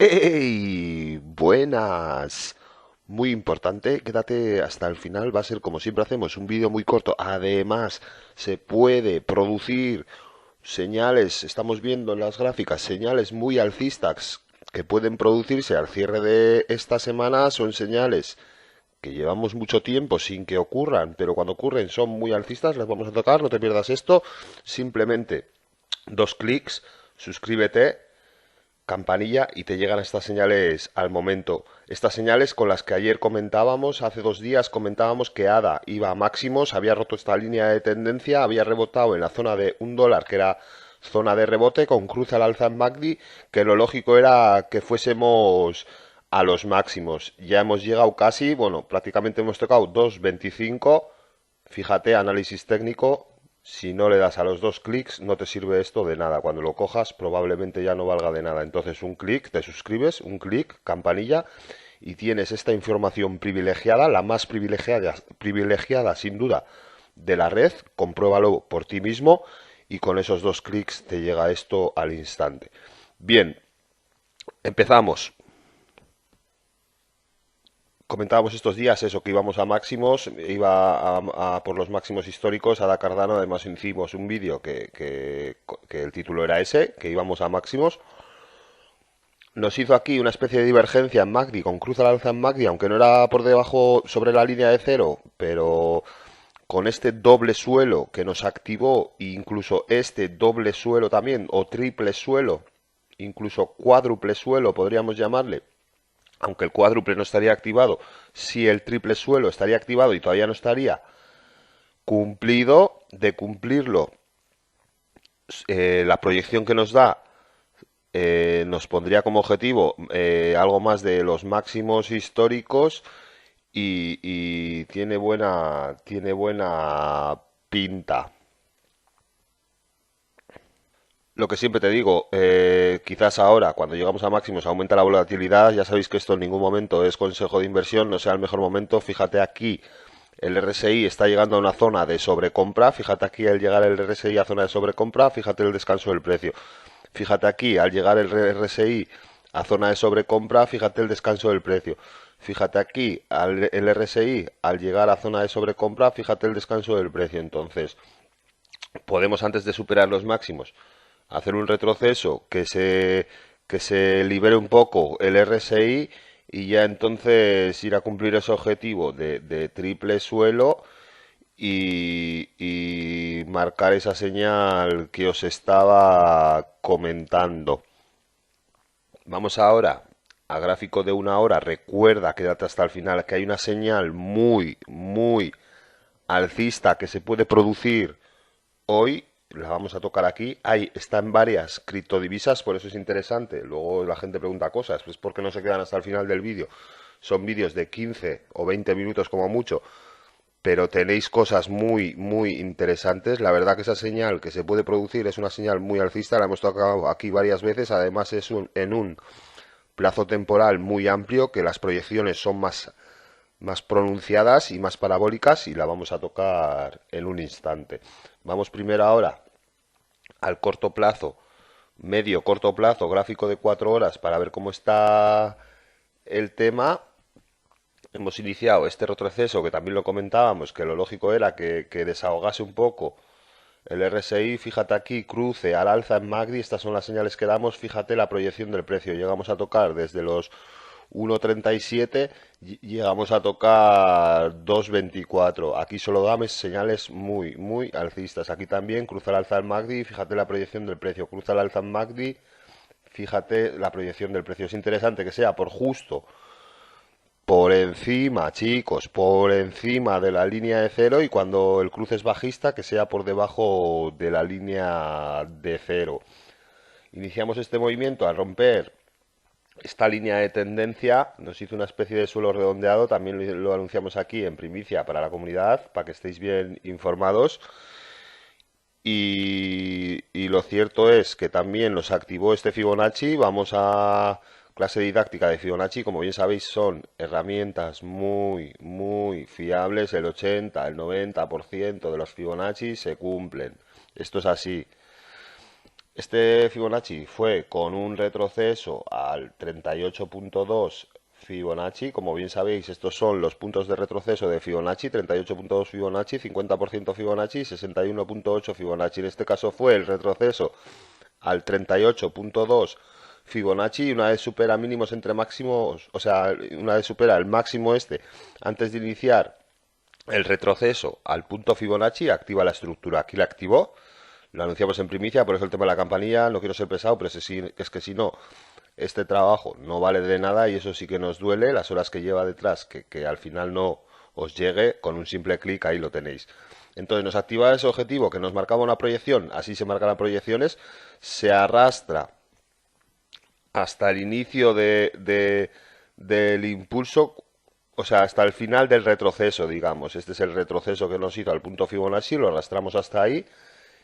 ¡Ey! Buenas. Muy importante, quédate hasta el final. Va a ser como siempre hacemos, un vídeo muy corto. Además, se puede producir señales, estamos viendo en las gráficas, señales muy alcistas que pueden producirse al cierre de esta semana. Son señales que llevamos mucho tiempo sin que ocurran, pero cuando ocurren son muy alcistas. Las vamos a tocar, no te pierdas esto. Simplemente dos clics, suscríbete, campanilla y te llegan estas señales al momento. Estas señales con las que ayer comentábamos, hace 2 días comentábamos que ADA iba a máximos, había roto esta línea de tendencia, había rebotado en la zona de $1, que era zona de rebote, con cruce al alza en MACD, que lo lógico era que fuésemos a los máximos. Ya hemos llegado casi, bueno, prácticamente hemos tocado 2.25. Fíjate, análisis técnico, si no le das a los dos clics, no te sirve esto de nada. Cuando lo cojas, probablemente ya no valga de nada. Entonces, un clic, te suscribes, un clic, campanilla, y tienes esta información privilegiada, la más privilegiada sin duda de la red. Compruébalo por ti mismo y con esos dos clics te llega esto al instante. Bien, empezamos. Comentábamos estos días eso, que íbamos a máximos, iba a por los máximos históricos. Ada Cardano, además hicimos un vídeo que el título era ese, que íbamos a máximos. Nos hizo aquí una especie de divergencia en MACD, con cruz al alza en MACD, aunque no era por debajo sobre la línea de cero, pero con este doble suelo que nos activó, e incluso este doble suelo también, o triple suelo, incluso cuádruple suelo podríamos llamarle, aunque el cuádruple no estaría activado, si el triple suelo estaría activado y todavía no estaría cumplido. De cumplirlo, la proyección que nos da nos pondría como objetivo algo más de los máximos históricos y tiene buena pinta. Lo que siempre te digo, quizás ahora, cuando llegamos a máximos, aumenta la volatilidad. Ya sabéis que esto en ningún momento es consejo de inversión, no sea el mejor momento. Fíjate aquí, el RSI está llegando a una zona de sobrecompra. Fíjate aquí, al llegar el RSI a zona de sobrecompra, fíjate el descanso del precio. Fíjate aquí, al llegar el RSI a zona de sobrecompra, fíjate el descanso del precio. Fíjate aquí, el RSI al llegar a zona de sobrecompra, fíjate el descanso del precio. Entonces, podemos, antes de superar los máximos, hacer un retroceso, que se libere un poco el RSI y ya entonces ir a cumplir ese objetivo de triple suelo y marcar esa señal que os estaba comentando. Vamos ahora a gráfico de 1 hora. Recuerda, quédate hasta el final, que hay una señal muy, muy alcista que se puede producir hoy. La vamos a tocar aquí. Está en varias criptodivisas, por eso es interesante. Luego la gente pregunta cosas, pues ¿por qué no se quedan hasta el final del vídeo? Son vídeos de 15 o 20 minutos como mucho, pero tenéis cosas muy, muy interesantes. La verdad que esa señal que se puede producir es una señal muy alcista, la hemos tocado aquí varias veces. Además es en un plazo temporal muy amplio, que las proyecciones son más pronunciadas y más parabólicas, y la vamos a tocar en un instante. Vamos primero ahora al corto plazo, medio corto plazo, gráfico de 4 horas, para ver cómo está el tema. Hemos iniciado este retroceso, que también lo comentábamos, que lo lógico era que desahogase un poco el RSI. Fíjate aquí, cruce al alza en MACD, estas son las señales que damos. Fíjate la proyección del precio, llegamos a tocar desde los 1.37, llegamos a tocar 2.24. Aquí solo damos señales muy, muy alcistas. Aquí también cruza el alza en MACD, fíjate la proyección del precio, cruza el alza en MACD, fíjate la proyección del precio. Es interesante que sea por justo por encima, chicos, por encima de la línea de cero, y cuando el cruce es bajista, que sea por debajo de la línea de cero. Iniciamos este movimiento al romper esta línea de tendencia, nos hizo una especie de suelo redondeado, también lo anunciamos aquí en primicia para la comunidad, para que estéis bien informados. Y lo cierto es que también nos activó este Fibonacci. Vamos a clase didáctica de Fibonacci. Como bien sabéis, son herramientas muy, muy fiables. El 80, el 90% de los Fibonacci se cumplen. Esto es así. Este Fibonacci fue con un retroceso al 38.2 Fibonacci. Como bien sabéis, estos son los puntos de retroceso de Fibonacci: 38.2 Fibonacci, 50% Fibonacci, 61.8 Fibonacci. En este caso fue el retroceso al 38.2 Fibonacci, y una vez supera mínimos entre máximos, o sea, una vez supera el máximo este, antes de iniciar el retroceso al punto Fibonacci, activa la estructura. Aquí la activó, lo anunciamos en primicia, por eso el tema de la campanilla. No quiero ser pesado, pero es que si no, este trabajo no vale de nada, y eso sí que nos duele, las horas que lleva detrás, que al final no os llegue. Con un simple clic ahí lo tenéis. Entonces nos activa ese objetivo que nos marcaba una proyección, así se marcan las proyecciones, se arrastra hasta el inicio del impulso, o sea, hasta el final del retroceso, digamos. Este es el retroceso que nos hizo al punto Fibonacci, lo arrastramos hasta ahí.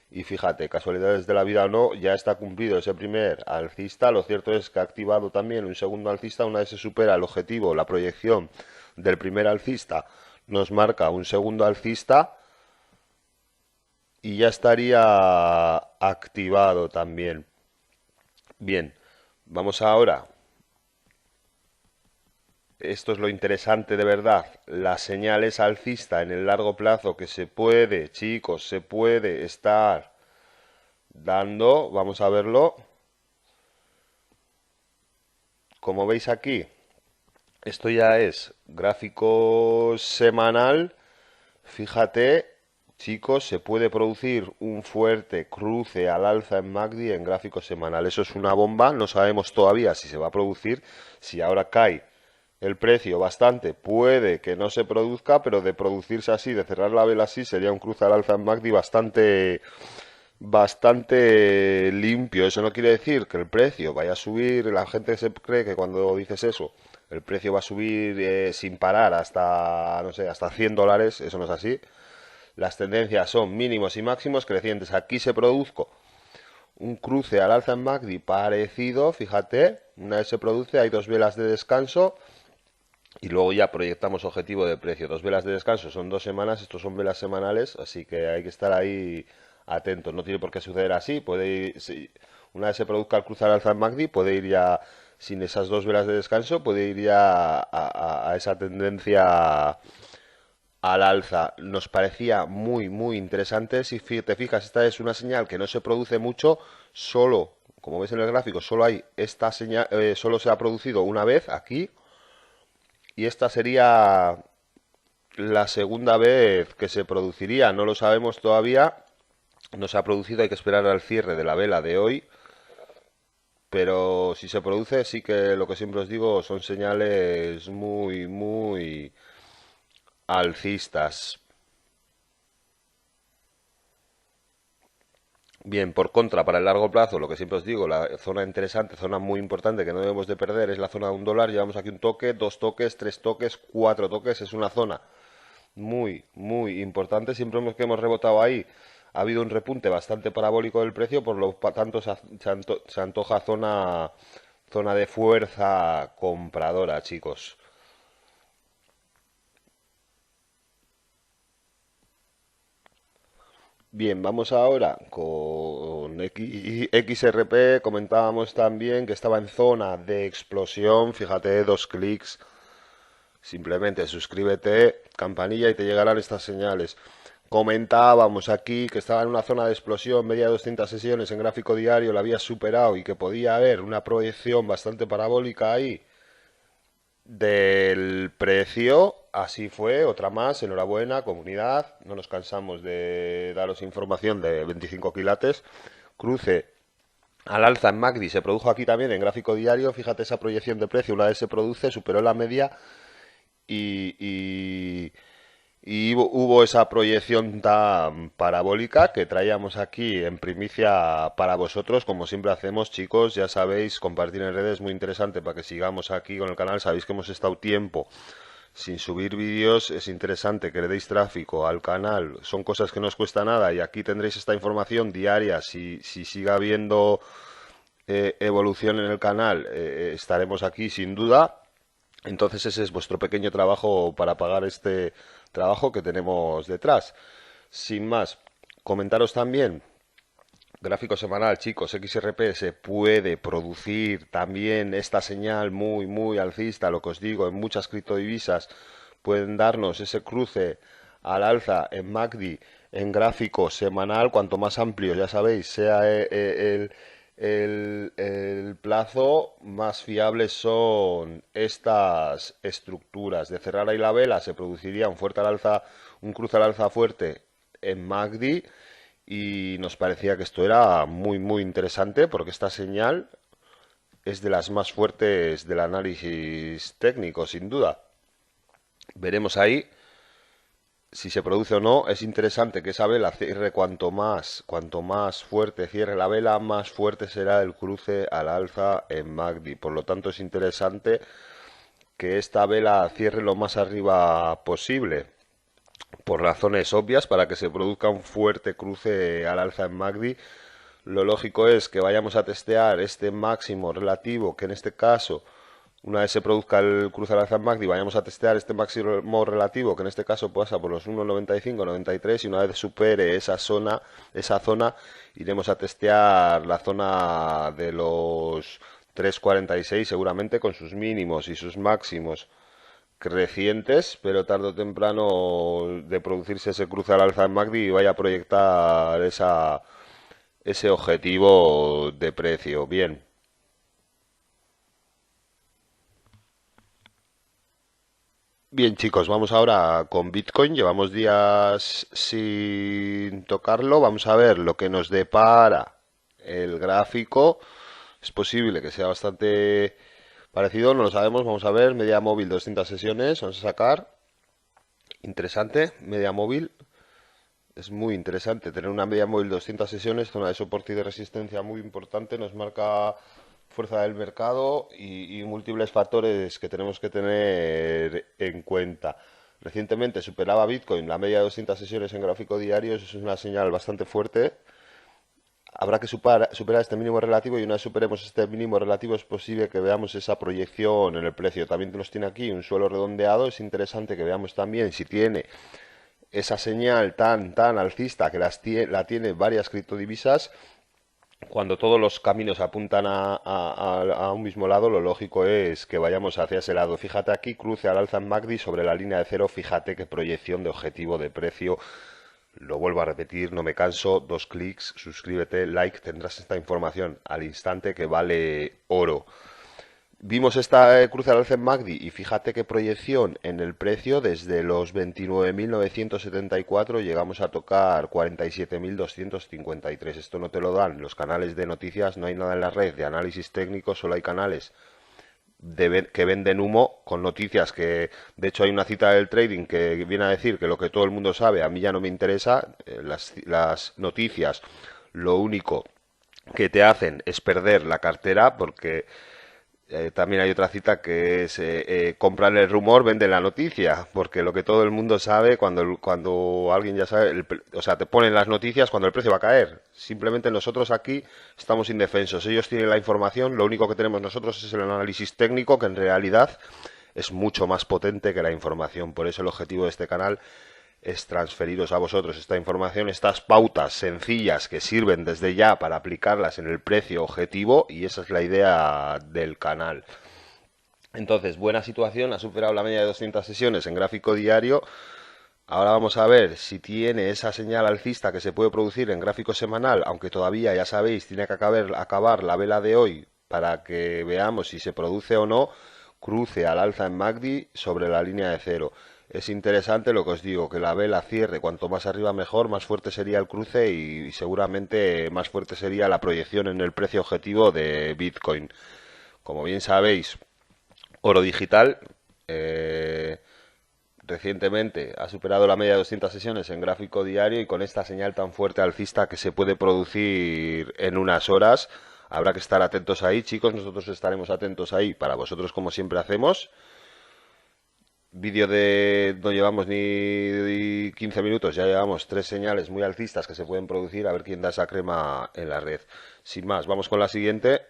Y fíjate, casualidades de la vida o no, ya está cumplido ese primer alcista. Lo cierto es que ha activado también un segundo alcista. Una vez se supera el objetivo, la proyección del primer alcista, nos marca un segundo alcista y ya estaría activado también. Bien, vamos ahora. Esto es lo interesante de verdad. La señal es alcista en el largo plazo que se puede, chicos, se puede estar dando. Vamos a verlo. Como veis aquí, esto ya es gráfico semanal. Fíjate, chicos, se puede producir un fuerte cruce al alza en MACD en gráfico semanal. Eso es una bomba. No sabemos todavía si se va a producir. Si ahora cae el precio bastante, puede que no se produzca, pero de producirse así, de cerrar la vela así, sería un cruce al alza en MACD bastante limpio. Eso no quiere decir que el precio vaya a subir. La gente se cree que cuando dices eso, el precio va a subir sin parar hasta, no sé, hasta $100. Eso no es así. Las tendencias son mínimos y máximos crecientes. Aquí se produjo un cruce al alza en MACD parecido, fíjate. Una vez se produce, hay dos velas de descanso y luego ya proyectamos objetivo de precio. Dos velas de descanso son 2 semanas, estos son velas semanales, así que hay que estar ahí atentos. No tiene por qué suceder así. Puede ir, una vez se produzca el cruzar alza en MACD, puede ir ya sin esas dos velas de descanso, puede ir ya a esa tendencia al alza. Nos parecía muy interesante. Si te fijas, esta es una señal que no se produce mucho. Solo, como ves en el gráfico, solo hay esta señal, solo se ha producido una vez aquí, y esta sería la segunda vez que se produciría. No lo sabemos todavía, no se ha producido, hay que esperar al cierre de la vela de hoy. Pero si se produce, sí que lo que siempre os digo, son señales muy alcistas. Bien, por contra, para el largo plazo, lo que siempre os digo, la zona interesante, zona muy importante que no debemos de perder, es la zona de $1. Llevamos aquí un toque, dos toques, tres toques, cuatro toques. Es una zona muy importante. Siempre que hemos rebotado ahí, ha habido un repunte bastante parabólico del precio, por lo tanto se antoja zona de fuerza compradora, chicos. Bien, vamos ahora con XRP. Comentábamos también que estaba en zona de explosión. Fíjate, dos clics. Simplemente suscríbete, campanilla, y te llegarán estas señales. Comentábamos aquí que estaba en una zona de explosión, media de 200 sesiones en gráfico diario, la había superado y que podía haber una proyección bastante parabólica ahí del precio. Así fue, otra más. Enhorabuena, comunidad. No nos cansamos de daros información de 25 quilates. Cruce al alza en MACD se produjo aquí también en gráfico diario. Fíjate esa proyección de precio. Una vez se produce, superó la media y, y, y hubo esa proyección tan parabólica que traíamos aquí en primicia para vosotros. Como siempre hacemos, chicos, ya sabéis, compartir en redes es muy interesante para que sigamos aquí con el canal. Sabéis que hemos estado tiempo sin subir vídeos. Es interesante que le deis tráfico al canal. Son cosas que no os cuesta nada, y aquí tendréis esta información diaria. Si siga habiendo evolución en el canal, estaremos aquí sin duda. Entonces ese es vuestro pequeño trabajo para pagar este trabajo que tenemos detrás. Sin más, comentaros también, Gráfico semanal, chicos, XRP se puede producir también esta señal muy alcista, lo que os digo, en muchas criptodivisas pueden darnos ese cruce al alza en MACD en gráfico semanal, cuanto más amplio, ya sabéis, sea el plazo, más fiables son estas estructuras. De cerrar ahí la vela se produciría un fuerte al alza, un cruce al alza fuerte en MACD y nos parecía que esto era muy interesante porque esta señal es de las más fuertes del análisis técnico, sin duda. Veremos ahí si se produce o no. Es interesante que esa vela cierre cuanto más fuerte cierre la vela, más fuerte será el cruce al alza en MACD. Por lo tanto, es interesante que esta vela cierre lo más arriba posible, por razones obvias, para que se produzca un fuerte cruce al alza en MACD. Lo lógico es que vayamos a testear este máximo relativo, que en este caso, una vez se produzca el cruce al alza en MACD, vayamos a testear este máximo relativo, que en este caso pasa por los 1,95, 93, y una vez supere esa zona, iremos a testear la zona de los 3,46, seguramente con sus mínimos y sus máximos crecientes, pero tarde o temprano de producirse ese cruce al alza en MACD vaya a proyectar ese objetivo de precio. Bien. Bien, chicos, vamos ahora con Bitcoin. Llevamos días sin tocarlo. Vamos a ver lo que nos depara el gráfico. Es posible que sea bastante parecido, no lo sabemos. Vamos a ver, media móvil 200 sesiones. Vamos a sacar. Interesante, media móvil. Es muy interesante tener una media móvil 200 sesiones, zona de soporte y de resistencia muy importante. Nos marca fuerza del mercado y múltiples factores que tenemos que tener en cuenta. Recientemente superaba Bitcoin la media de 200 sesiones en gráfico diario, eso es una señal bastante fuerte. Habrá que superar este mínimo relativo y una vez superemos este mínimo relativo es posible que veamos esa proyección en el precio. También nos tiene aquí un suelo redondeado, es interesante que veamos también si tiene esa señal tan alcista que la tiene varias criptodivisas. Cuando todos los caminos apuntan a un mismo lado, lo lógico es que vayamos hacia ese lado. Fíjate aquí, cruce al alza en MACD sobre la línea de cero. Fíjate qué proyección de objetivo de precio. Lo vuelvo a repetir, no me canso. 2 clics, suscríbete, like. Tendrás esta información al instante que vale oro. Vimos esta cruce al alza en MACD y fíjate qué proyección en el precio. Desde los 29.974 llegamos a tocar 47.253. Esto no te lo dan los canales de noticias, no hay nada en la red de análisis técnico, solo hay canales que venden humo con noticias que, de hecho, hay una cita del trading que viene a decir que lo que todo el mundo sabe a mí ya no me interesa. Las noticias lo único que te hacen es perder la cartera, porque también hay otra cita que es comprar el rumor, vende la noticia, porque lo que todo el mundo sabe, cuando alguien ya sabe, o sea, te ponen las noticias cuando el precio va a caer. Simplemente nosotros aquí estamos indefensos. Ellos tienen la información, lo único que tenemos nosotros es el análisis técnico, que en realidad es mucho más potente que la información. Por eso el objetivo de este canal es transferiros a vosotros esta información, estas pautas sencillas que sirven desde ya para aplicarlas en el precio objetivo, y esa es la idea del canal. Entonces, buena situación, ha superado la media de 200 sesiones en gráfico diario. Ahora vamos a ver si tiene esa señal alcista que se puede producir en gráfico semanal, aunque todavía, ya sabéis, tiene que acabar la vela de hoy para que veamos si se produce o no cruce al alza en MACD sobre la línea de cero. Es interesante lo que os digo, que la vela cierre cuanto más arriba mejor, más fuerte sería el cruce y seguramente más fuerte sería la proyección en el precio objetivo de Bitcoin. Como bien sabéis, oro digital recientemente ha superado la media de 200 sesiones en gráfico diario, y con esta señal tan fuerte alcista que se puede producir en unas horas, habrá que estar atentos ahí, chicos. Nosotros estaremos atentos ahí para vosotros, como siempre hacemos. Vídeo de no llevamos ni 15 minutos, ya llevamos 3 señales muy alcistas que se pueden producir. A ver quién da esa crema en la red. Sin más, vamos con la siguiente.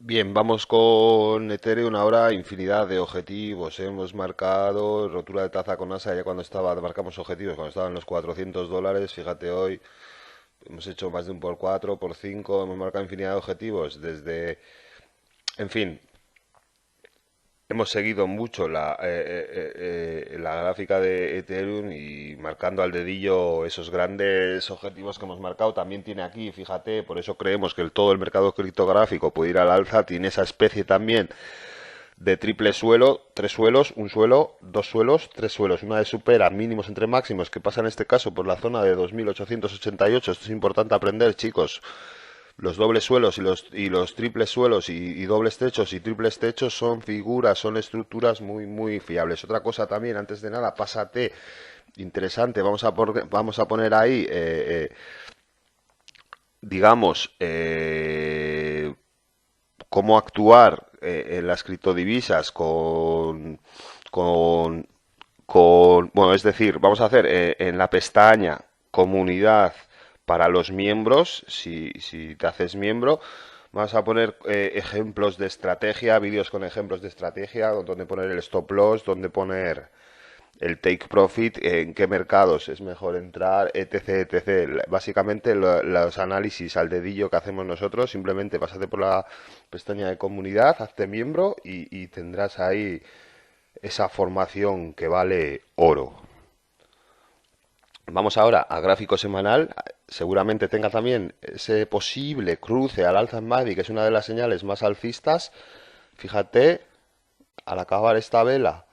Bien, vamos con Ethereum ahora, infinidad de objetivos. Hemos marcado rotura de taza con ASA ya cuando estaba, marcamos objetivos, cuando estaban los $400. Fíjate hoy, hemos hecho más de un por 4 por 5 hemos marcado infinidad de objetivos desde, en fin, hemos seguido mucho la gráfica de Ethereum y marcando al dedillo esos grandes objetivos que hemos marcado. También tiene aquí, fíjate, por eso creemos que todo el mercado criptográfico puede ir al alza. Tiene esa especie también de triple suelo, tres suelos, un suelo, dos suelos, tres suelos. Una vez supera mínimos entre máximos, que pasa en este caso por la zona de 2888. Esto es importante aprender, chicos. Los dobles suelos y los triples suelos y dobles techos y triples techos son figuras, son estructuras muy fiables. Otra cosa también, antes de nada, pásate, interesante, vamos a poner ahí, digamos, cómo actuar en las criptodivisas con, bueno, es decir, vamos a hacer en la pestaña comunidad para los miembros, si te haces miembro, vamos a poner ejemplos de estrategia, vídeos con ejemplos de estrategia, donde poner el stop loss, donde poner el take profit, en qué mercados es mejor entrar, etc. Básicamente los análisis al dedillo que hacemos nosotros, simplemente pásate por la pestaña de comunidad, hazte miembro y tendrás ahí esa formación que vale oro. Vamos ahora a gráfico semanal. Seguramente tenga también ese posible cruce al alza en MACD, que es una de las señales más alcistas. Fíjate, al acabar esta vela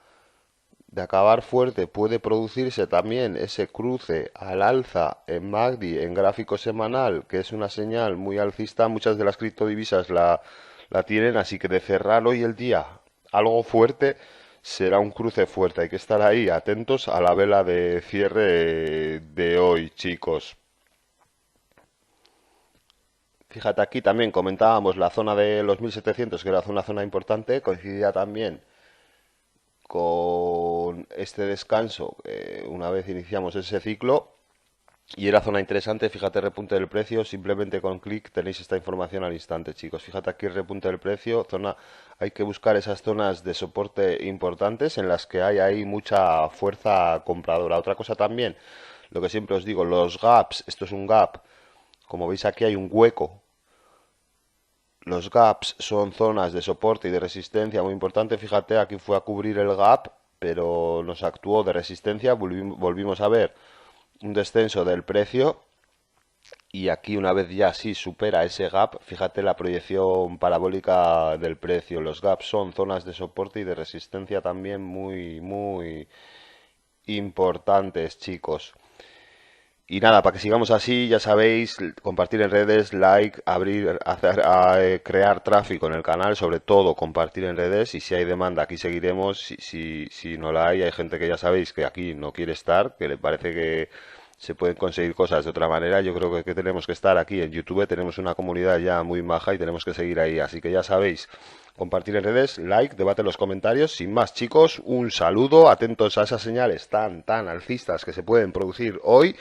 de acabar fuerte, puede producirse también ese cruce al alza en MACD en gráfico semanal, que es una señal muy alcista. Muchas de las criptodivisas la tienen, así que de cerrar hoy el día algo fuerte será un cruce fuerte. Hay que estar ahí atentos a la vela de cierre de hoy, chicos. Fíjate, aquí también comentábamos la zona de los 1700, que era una zona importante, coincidía también con este descanso, una vez iniciamos ese ciclo, y era zona interesante. Fíjate, repunte del precio, simplemente con clic tenéis esta información al instante, chicos. Fíjate aquí, repunte del precio, zona, hay que buscar esas zonas de soporte importantes en las que hay ahí mucha fuerza compradora. Otra cosa también, lo que siempre os digo, los gaps, esto es un gap, como veis aquí hay un hueco. Los gaps son zonas de soporte y de resistencia muy importante. Fíjate, aquí fue a cubrir el gap, pero nos actuó de resistencia. Volvimos a ver un descenso del precio. Y aquí una vez ya sí supera ese gap, fíjate la proyección parabólica del precio. Los gaps son zonas de soporte y de resistencia también muy importantes, chicos. Y nada, para que sigamos así, ya sabéis, compartir en redes, like, abrir, crear tráfico en el canal, sobre todo compartir en redes, y si hay demanda aquí seguiremos. Si no la hay gente que ya sabéis que aquí no quiere estar, que le parece que se pueden conseguir cosas de otra manera. Yo creo que tenemos que estar aquí en YouTube, tenemos una comunidad ya muy maja y tenemos que seguir ahí, así que ya sabéis, compartir en redes, like, debate en los comentarios. Sin más, chicos, un saludo, atentos a esas señales tan alcistas que se pueden producir hoy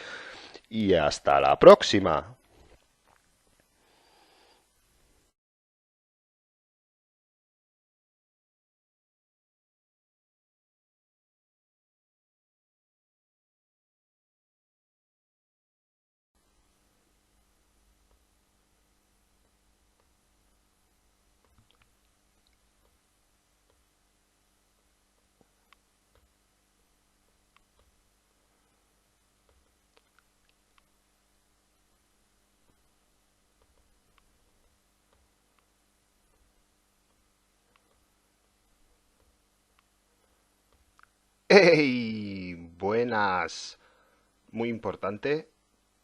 y hasta la próxima. ¡Hey! Buenas. Muy importante.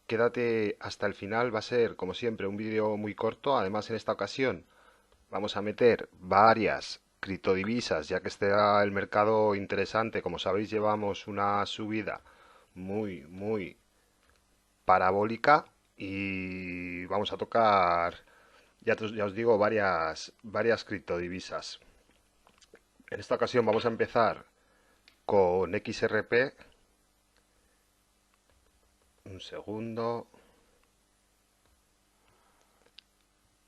Quédate hasta el final. Va a ser, como siempre, un vídeo muy corto. Además, en esta ocasión vamos a meter varias criptodivisas, ya que estará el mercado interesante. Como sabéis, llevamos una subida muy parabólica y vamos a tocar, ya os digo, varias criptodivisas. En esta ocasión vamos a empezar con XRP. Un segundo.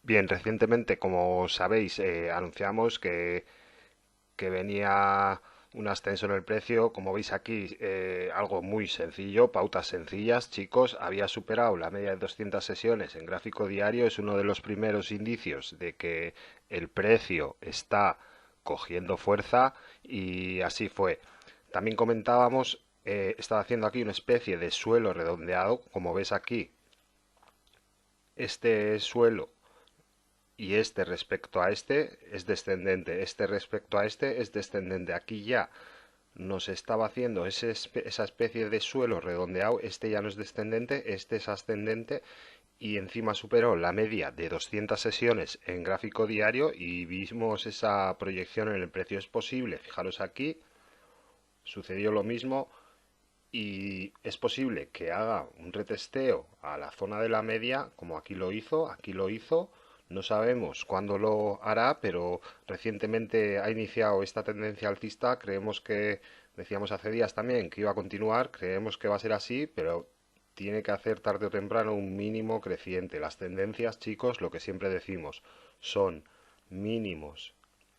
Bien, recientemente, como sabéis, anunciamos que venía un ascenso en el precio. Como veis aquí, algo muy sencillo, pautas sencillas, chicos. Había superado la media de 200 sesiones en gráfico diario. Es uno de los primeros indicios de que el precio está cogiendo fuerza y así fue. También comentábamos, estaba haciendo aquí una especie de suelo redondeado, como ves aquí. Este suelo y este respecto a este es descendente, este respecto a este es descendente. Aquí ya nos estaba haciendo esa especie de suelo redondeado, este ya no es descendente, este es ascendente y encima superó la media de 200 sesiones en gráfico diario y vimos esa proyección en el precio. Es posible, fijaros aquí, sucedió lo mismo y es posible que haga un retesteo a la zona de la media, como aquí lo hizo, no sabemos cuándo lo hará, pero recientemente ha iniciado esta tendencia alcista, creemos que, decíamos hace días también que iba a continuar, creemos que va a ser así, pero tiene que hacer tarde o temprano un mínimo creciente. Las tendencias, chicos, lo que siempre decimos, son mínimos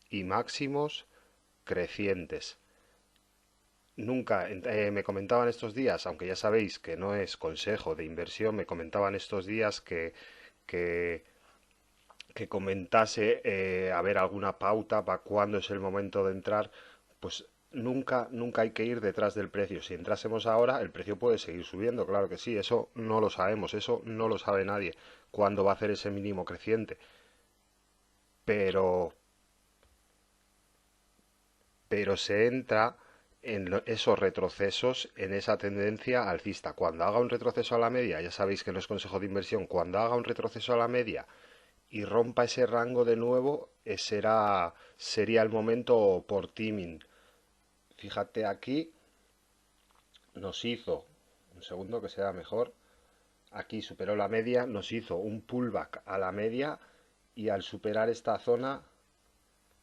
y máximos crecientes. Nunca, me comentaban estos días, aunque ya sabéis que no es consejo de inversión, me comentaban estos días que, que comentase a ver alguna pauta para cuándo es el momento de entrar. Pues nunca hay que ir detrás del precio. Si entrásemos ahora, el precio puede seguir subiendo, claro que sí, eso no lo sabemos, eso no lo sabe nadie, cuándo va a hacer ese mínimo creciente. Pero pero se entra en esos retrocesos, en esa tendencia alcista. Cuando haga un retroceso a la media, ya sabéis que no es consejo de inversión, cuando haga un retroceso a la media y rompa ese rango de nuevo, sería el momento por timing. Fíjate aquí, nos hizo, un segundo que sea mejor, aquí superó la media, nos hizo un pullback a la media y al superar esta zona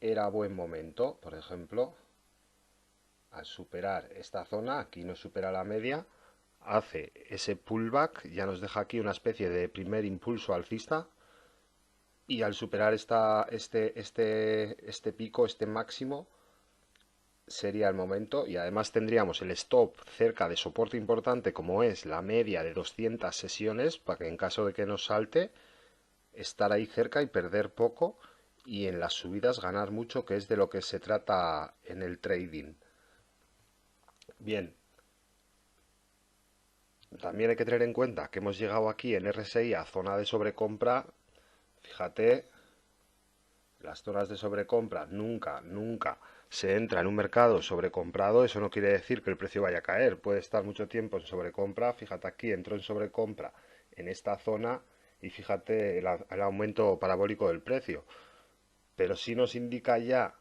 era buen momento, por ejemplo, al superar esta zona, aquí nos supera la media, hace ese pullback, ya nos deja aquí una especie de primer impulso alcista y al superar este pico, este máximo, sería el momento y además tendríamos el stop cerca de soporte importante como es la media de 200 sesiones para que en caso de que nos salte, estar ahí cerca y perder poco y en las subidas ganar mucho, que es de lo que se trata en el trading. Bien, también hay que tener en cuenta que hemos llegado aquí en RSI a zona de sobrecompra. Fíjate, las zonas de sobrecompra nunca se entra en un mercado sobrecomprado. Eso no quiere decir que el precio vaya a caer. Puede estar mucho tiempo en sobrecompra. Fíjate aquí, entró en sobrecompra en esta zona y fíjate el aumento parabólico del precio. Pero sí nos indica ya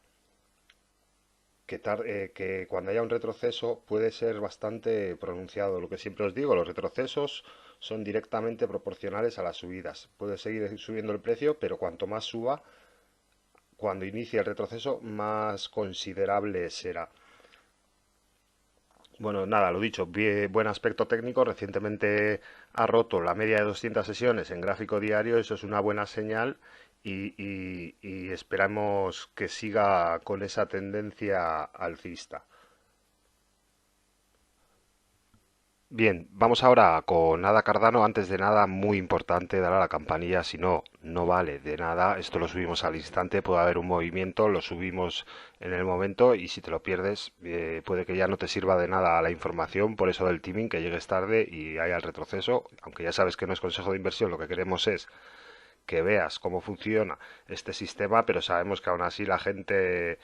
que cuando haya un retroceso puede ser bastante pronunciado. Lo que siempre os digo, los retrocesos son directamente proporcionales a las subidas. Puede seguir subiendo el precio, pero cuanto más suba, cuando inicie el retroceso, más considerable será. Bueno, nada, lo dicho, buen aspecto técnico. Recientemente ha roto la media de 200 sesiones en gráfico diario, eso es una buena señal y esperamos que siga con esa tendencia alcista. Bien, vamos ahora con Ada Cardano. Antes de nada, muy importante dar a la campanilla, si no, no vale de nada. Esto lo subimos al instante, puede haber un movimiento, lo subimos en el momento y si te lo pierdes, puede que ya no te sirva de nada la información, por eso del timing, que llegues tarde y haya el retroceso. Aunque ya sabes que no es consejo de inversión, lo que queremos es que veas cómo funciona este sistema, pero sabemos que aún así la gente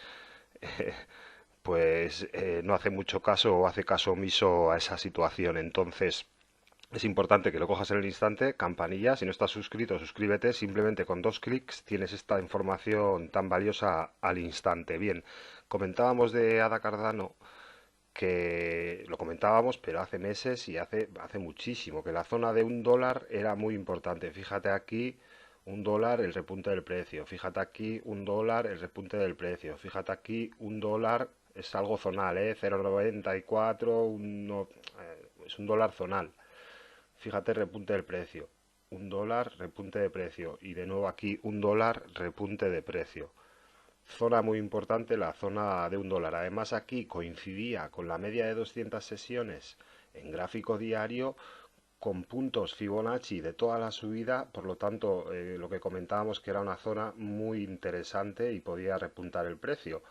pues no hace mucho caso o hace caso omiso a esa situación. Entonces, es importante que lo cojas en el instante, campanilla, si no estás suscrito, suscríbete, simplemente con dos clics tienes esta información tan valiosa al instante. Bien, comentábamos de Ada Cardano que lo comentábamos, pero hace meses y hace muchísimo, que la zona de un dólar era muy importante. Fíjate aquí, un dólar, el repunte del precio. Fíjate aquí, un dólar, el repunte del precio. Fíjate aquí, un dólar es algo zonal, ¿eh? 0,94, es un dólar zonal. Fíjate el repunte del precio. un dólar, repunte de precio, y de nuevo aquí un dólar, repunte de precio. Zona muy importante, la zona de un dólar. Además aquí coincidía con la media de 200 sesiones en gráfico diario, con puntos Fibonacci de toda la subida, por lo tanto lo que comentábamos que era una zona muy interesante y podía repuntar el precio.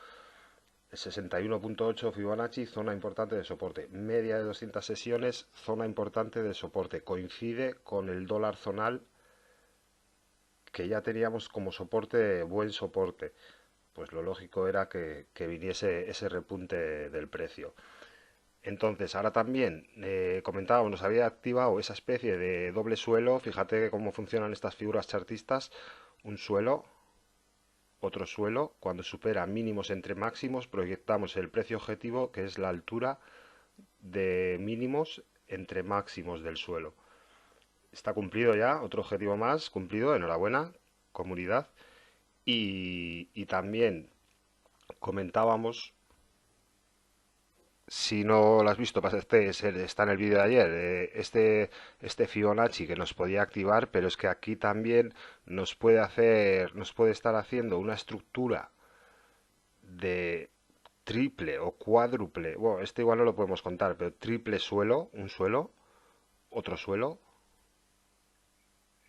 61.8 Fibonacci, zona importante de soporte. Media de 200 sesiones, zona importante de soporte. Coincide con el dólar zonal que ya teníamos como soporte, buen soporte. Pues lo lógico era que viniese ese repunte del precio. Entonces, ahora también comentábamos, nos había activado esa especie de doble suelo. Fíjate cómo funcionan estas figuras chartistas. Un suelo, otro suelo. Cuando supera mínimos entre máximos, proyectamos el precio objetivo, que es la altura de mínimos entre máximos del suelo. Está cumplido ya, otro objetivo más cumplido. Enhorabuena, comunidad. Y también comentábamos, si no lo has visto, está en el vídeo de ayer, este Fibonacci que nos podía activar, pero es que aquí también nos puede estar haciendo una estructura de triple o cuádruple, bueno, este igual no lo podemos contar, pero triple suelo, un suelo, otro suelo,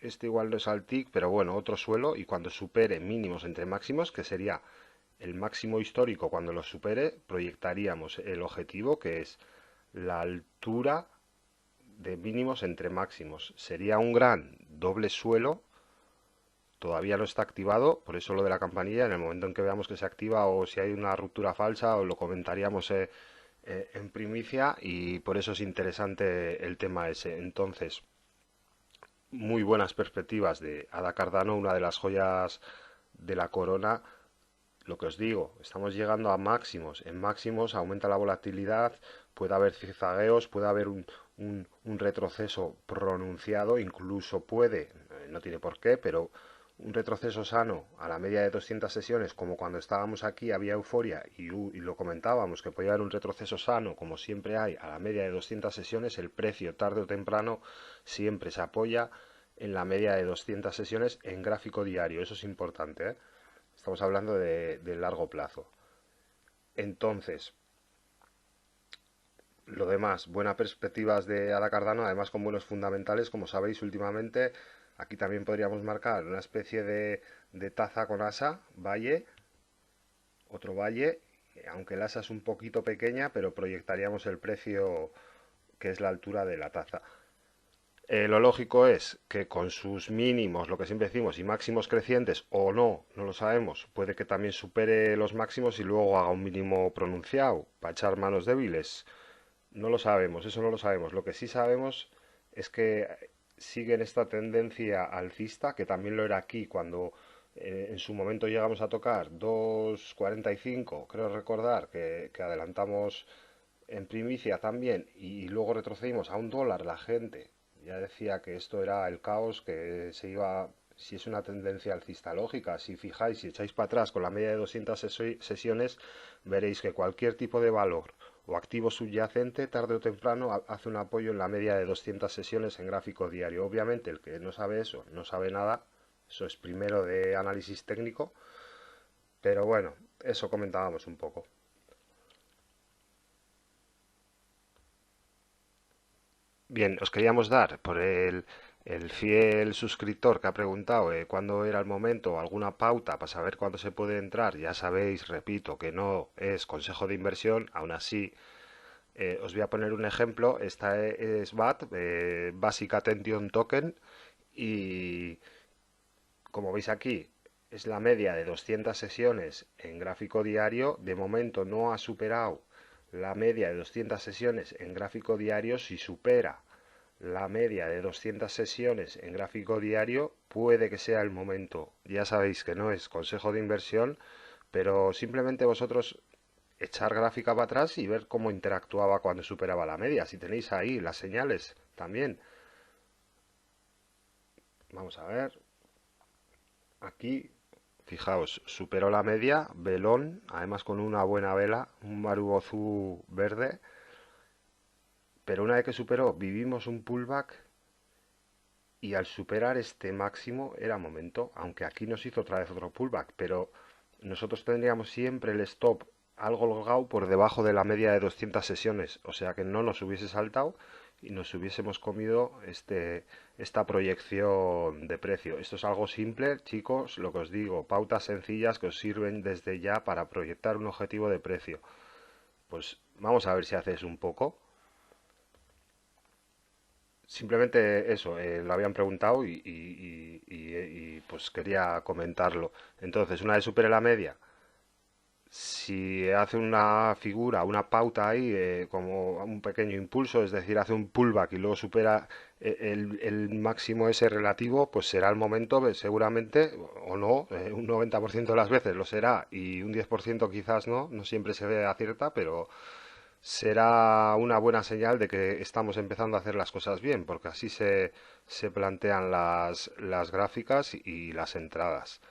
este igual no es al TIC, pero bueno, otro suelo, y cuando supere mínimos entre máximos, que sería el máximo histórico, cuando lo supere, proyectaríamos el objetivo, que es la altura de mínimos entre máximos. Sería un gran doble suelo, todavía no está activado, por eso lo de la campanilla. En el momento en que veamos que se activa o si hay una ruptura falsa, os lo comentaríamos en primicia, y por eso es interesante el tema ese. Entonces, muy buenas perspectivas de Ada Cardano, una de las joyas de la corona. Lo que os digo, estamos llegando a máximos. En máximos aumenta la volatilidad, puede haber zigzagueos, puede haber un retroceso pronunciado, incluso puede, no tiene por qué, pero un retroceso sano a la media de 200 sesiones, como cuando estábamos aquí había euforia y lo comentábamos, que podía haber un retroceso sano, como siempre hay, a la media de 200 sesiones, el precio tarde o temprano siempre se apoya en la media de 200 sesiones en gráfico diario. Eso es importante, ¿eh? Estamos hablando de largo plazo. Entonces, lo demás, buenas perspectivas de Ada Cardano, además con buenos fundamentales, como sabéis últimamente. Aquí también podríamos marcar una especie de taza con asa, valle, otro valle, aunque el asa es un poquito pequeña, pero proyectaríamos el precio que es la altura de la taza. Lo lógico es que con sus mínimos, lo que siempre decimos, y máximos crecientes o no, no lo sabemos, puede que también supere los máximos y luego haga un mínimo pronunciado para echar manos débiles. No lo sabemos, eso no lo sabemos. Lo que sí sabemos es que siguen esta tendencia alcista, que también lo era aquí cuando en su momento llegamos a tocar 2,45, creo recordar, que adelantamos en primicia también, y luego retrocedimos a un dólar. La gente ya decía que esto era el caos, que se iba, si es una tendencia alcista lógica. Si fijáis, si echáis para atrás con la media de 200 sesiones, veréis que cualquier tipo de valor o activo subyacente, tarde o temprano, hace un apoyo en la media de 200 sesiones en gráfico diario. Obviamente, el que no sabe eso, no sabe nada. Eso es primero de análisis técnico. Pero bueno, eso comentábamos un poco. Bien, os queríamos dar por el fiel suscriptor que ha preguntado cuándo era el momento, alguna pauta para saber cuándo se puede entrar. Ya sabéis, repito, que no es consejo de inversión. Aún así, os voy a poner un ejemplo. Esta es BAT, Basic Attention Token, y como veis aquí, es la media de 200 sesiones en gráfico diario. De momento no ha superado la media de 200 sesiones en gráfico diario. Si supera la media de 200 sesiones en gráfico diario, puede que sea el momento. Ya sabéis que no es consejo de inversión, pero simplemente vosotros echar gráfica para atrás y ver cómo interactuaba cuando superaba la media. Si tenéis ahí las señales también. Vamos a ver. Aquí, fijaos, superó la media, velón, además con una buena vela, un marubozú verde. Pero una vez que superó, vivimos un pullback y al superar este máximo era momento, aunque aquí nos hizo otra vez otro pullback, pero nosotros tendríamos siempre el stop algo holgado por debajo de la media de 200 sesiones, o sea que no nos hubiese saltado y nos hubiésemos comido esta proyección de precio. Esto es algo simple, chicos, lo que os digo, pautas sencillas que os sirven desde ya para proyectar un objetivo de precio. Pues vamos a ver si haces un poco. Simplemente eso, lo habían preguntado pues quería comentarlo. Entonces, una vez supere la media, si hace una figura, una pauta ahí, como un pequeño impulso, es decir, hace un pullback y luego supera el máximo ese relativo, pues será el momento, seguramente, o no, un 90% de las veces lo será y un 10% quizás no, no siempre se ve acierta, pero será una buena señal de que estamos empezando a hacer las cosas bien, porque así se plantean las gráficas y las entradas.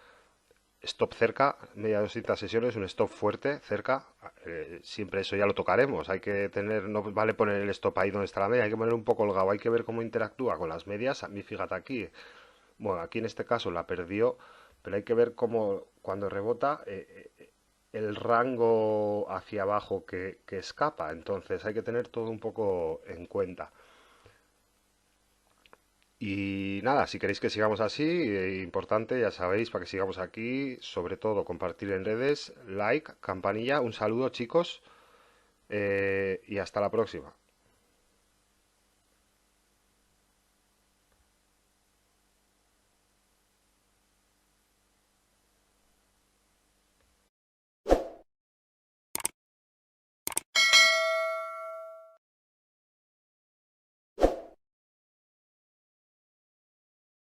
Stop cerca, media 200 sesiones, un stop fuerte, cerca, siempre eso ya lo tocaremos. Hay que tener, no vale poner el stop ahí donde está la media, hay que poner un poco holgado, hay que ver cómo interactúa con las medias. A mí, fíjate aquí, bueno, aquí en este caso la perdió, pero hay que ver cómo cuando rebota el rango hacia abajo que escapa. Entonces hay que tener todo un poco en cuenta. Y nada, si queréis que sigamos así, importante, ya sabéis, para que sigamos aquí, sobre todo compartir en redes, like, campanilla, un saludo chicos, y hasta la próxima.